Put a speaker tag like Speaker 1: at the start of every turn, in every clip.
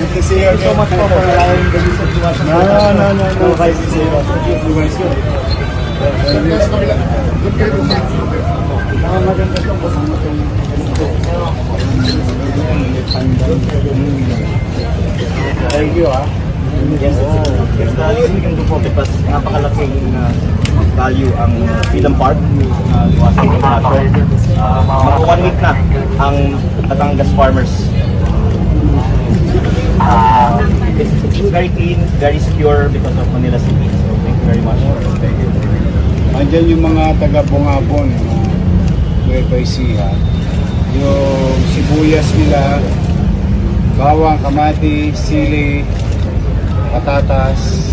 Speaker 1: Good to see you again.
Speaker 2: So much po for allowing the use of Liwasan.
Speaker 1: No. Guys, it's
Speaker 2: Maganda itong kasama itong
Speaker 1: Thank you, ah.
Speaker 3: Yes, it's the least we can do po because napakalaking value ang Freedom Park, Liwasan Bonifacio. Mga 1 week na ang Batangas farmers. It's very clean, very secure because of Manila City. So thank you very much.
Speaker 1: Thank you. Andyan yung mga taga-Bungabon, Nueva Ecija. Yung sibuyas nila, bawang, kamatis, sili, patatas,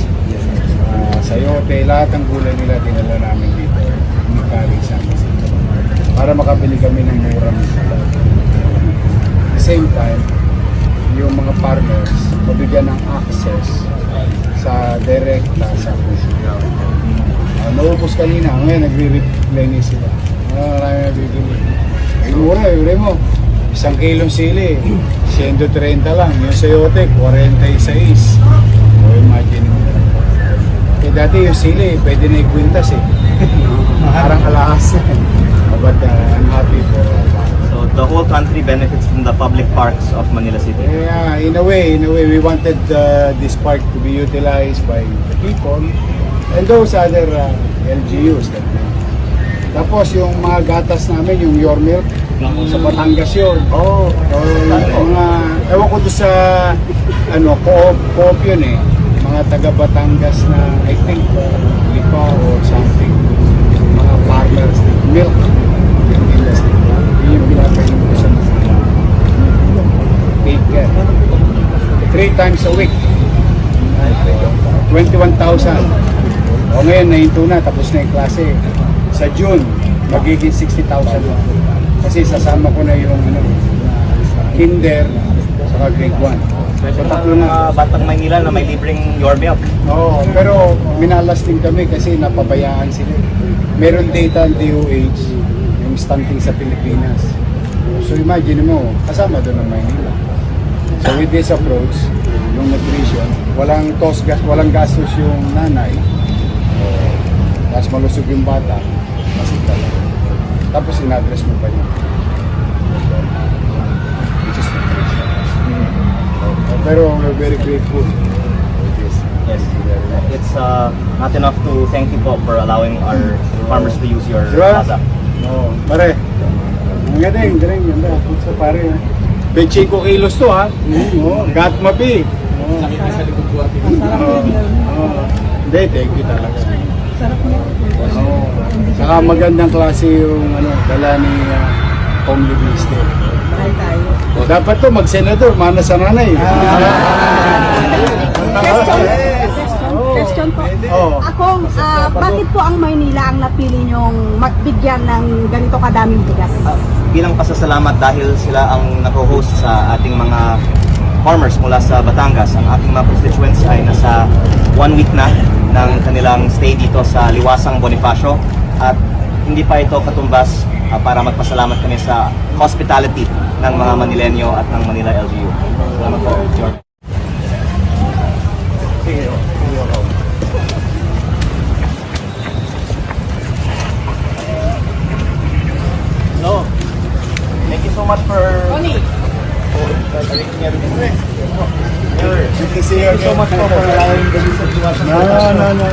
Speaker 1: sayote, lahat ng gulay nila dinala namin dito. Umakali sa amin. Para makabili kami ng murang isda. At the same time, yung mga farmers, mabigyan ng access sa direkta sa Pusigaw. Naubos kanina, ngayon nagre-replenish sila. Marami nabibili. Ay mura, yun mo. 1 kilong sili, 130 lang. Yung sayote, 46. O imagine mo. Eh dati yung sili, pwede na ikwintas eh. Parang alahas. But I'm happy for
Speaker 3: So the whole country benefits from the public parks of Manila City.
Speaker 1: yeah, in a way, we wanted this park to be utilized by the people and those other LGUs. Tapos yung mga gatas namin, yung Your Milk, sa Batangas yun. Mga, ewan ko doon sa, co-op yun eh. Mga taga Batangas na, I think, Lipa or something. Mga farmers, milk industry. Yun yung pinapainom ko sa mga baker. 3 times a week. 21,000. O ngayon, nahinto na, tapos na yung klase. Sa June, magiging 60,000 lang. Kasi sasama ko na yung kinder saka grade 1.
Speaker 3: So tatlo na batang Maynila na may libreng Your Milk.
Speaker 1: Oo, pero minalas din kami kasi napabayaan sila. Meron data ang DOH, yung stunting sa Pilipinas. So imagine mo, kasama doon ang Maynila. So with this approach, yung nutrition, walang gastos yung nanay. Tapos malusog yung bata. Tapos in-address mo pa yun. Which is nutrition. Pero we're very grateful for this.
Speaker 3: Yes. It's not enough to thank you po for allowing our farmers to use your
Speaker 1: Diba?
Speaker 3: plaza.
Speaker 1: Oo, pare. Ang galing, ganda. Putsa pare. 25 kilos to ha. Oo, gat mapi.
Speaker 2: Sakit na sa likod ko.
Speaker 1: Hindi, thank you talaga.
Speaker 2: Sarap niya.
Speaker 1: Oo. Saka magandang klase yung dala ni Home Liviste.
Speaker 2: Mahal tayo.
Speaker 1: Dapat to mag-senador, mana sa nanay.
Speaker 4: Question po.
Speaker 1: Oo.
Speaker 4: Ako, bakit po ang Maynila ang napili nyong magbigyan ng ganito kadaming bigas?
Speaker 3: Bilang pasasalamat dahil sila ang nag-host sa ating mga farmers mula sa Batangas. Ang ating mga constituents ay nasa 1 week na ng kanilang stay dito sa Liwasang Bonifacio at hindi pa ito katumbas para magpasalamat kami sa hospitality ng mga Manilenyo at ng Manila LGU. Salamat po. So, thank you so much for arranging everything.
Speaker 1: Good to see you
Speaker 2: So much po for allowing the use of Liwasan.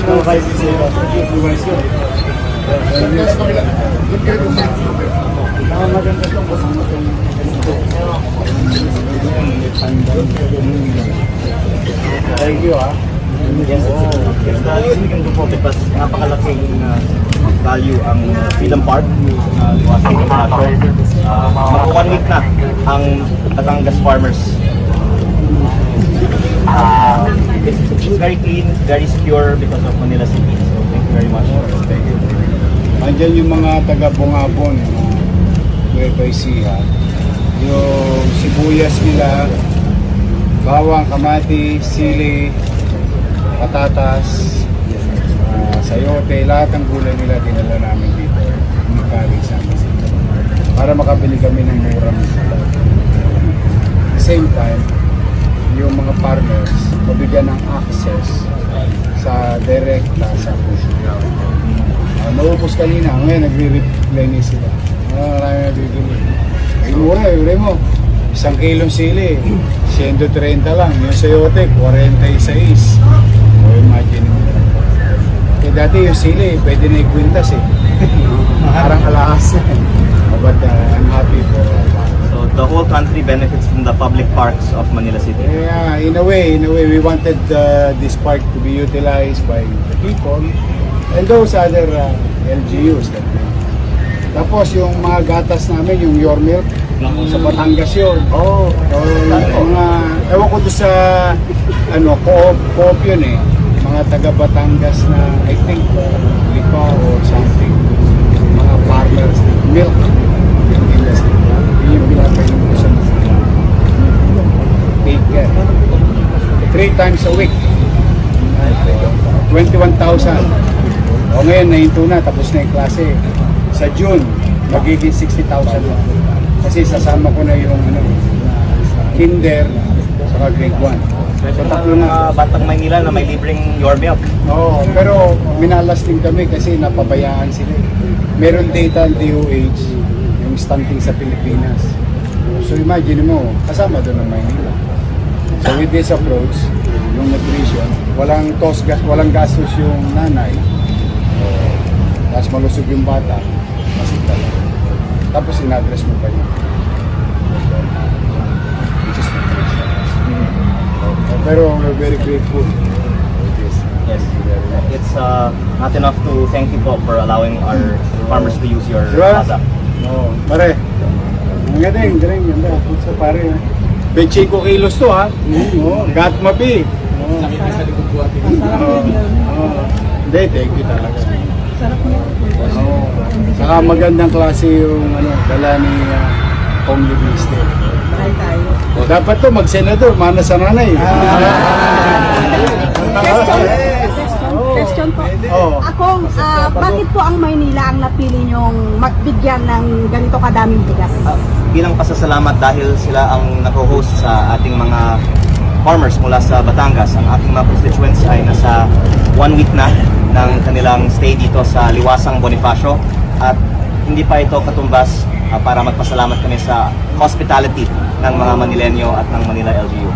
Speaker 1: No, guys, it's
Speaker 2: Maganda itong kasama itong
Speaker 1: Thank you, ah.
Speaker 3: Yes, it's the least we can do po because napakalaking value ang Freedom Park, Liwasan Bonifacio. Mga 1 week na ang Batangas farmers. It's very clean, very secure because of Manila City. So thank you very much.
Speaker 1: Thank you. Andyan yung mga taga-Bungabon, Nueva Ecija. Yung sibuyas nila, bawang, kamatis, sili, patatas, sayote, lahat ng gulay nila dinala namin dito. Umakali sa amin. Para makabili kami ng murang isda. At the same time, yung mga partners mabigyan ng access sa direkta sa push ground. Naupos kanina, ngayon nagre-replenish sila. Marami nabibili. Ay mura, mura mo. 1 kilong sili, 130 lang. Yung sayote, 46. O imagine mo. Eh dati yung sili, pwede na ikwintas eh. Parang alahas na. But I'm happy for
Speaker 3: So the whole country benefits from the public parks of Manila City.
Speaker 1: yeah, in a way, we wanted this park to be utilized by the people and those other LGUs. Tapos yung mga gatas namin, yung Your Milk, sa Batangas yun.
Speaker 3: Oh,
Speaker 1: So, mga, ewan ko doon sa, co-op yun eh. Mga taga Batangas na, I think, Lipa or something. Mga farmers, milk industry. Yun yung pinapainom ko sa mga baker. 3 times a week. 21,000. O ngayon, nahinto na, tapos na yung klase. Sa June, magiging 60,000 na. Kasi sasama ko na yung kinder sa grade 1. So tatlo na.
Speaker 3: Batang Maynila na may libreng Your Milk.
Speaker 1: Oo, pero minalas din kami kasi napabayaan sila. Meron data ang DOH, yung stunting sa Pilipinas. So imagine mo, kasama doon ang Maynila. So with this approach, yung nutrition, walang gastos yung nanay. Tapos malusog yung bata, masita lang. Tapos in-address mo pa yun. Which is nutrition. Pero we're very grateful for this.
Speaker 3: Yes. It's not enough to thank you po for allowing our farmers to use your
Speaker 1: Diba?
Speaker 3: plaza.
Speaker 1: Oo, pare. Ang galing, ganda. Putsa pare. 25 kilos to ha. Oo, gat mapi. Oo. Oo. Hindi, thank you talaga.
Speaker 2: Sarap niya.
Speaker 1: Oo. Saka magandang klase yung dala ni Kong Libiste.
Speaker 2: Kain tayo.
Speaker 1: O, dapat to mag-senador, mana sa nanay.
Speaker 4: Question po.
Speaker 1: Oo.
Speaker 4: Akong, bakit po ang Maynila ang napili nyong magbigyan ng ganito kadaming bigas?
Speaker 3: Bilang pasasalamat dahil sila ang nag-host sa ating mga farmers mula sa Batangas. Ang aking mga constituents ay nasa 1 week na ng kanilang stay dito sa Liwasang Bonifacio at hindi pa ito katumbas para magpasalamat kami sa hospitality ng mga Manilenyo at ng Manila LGU.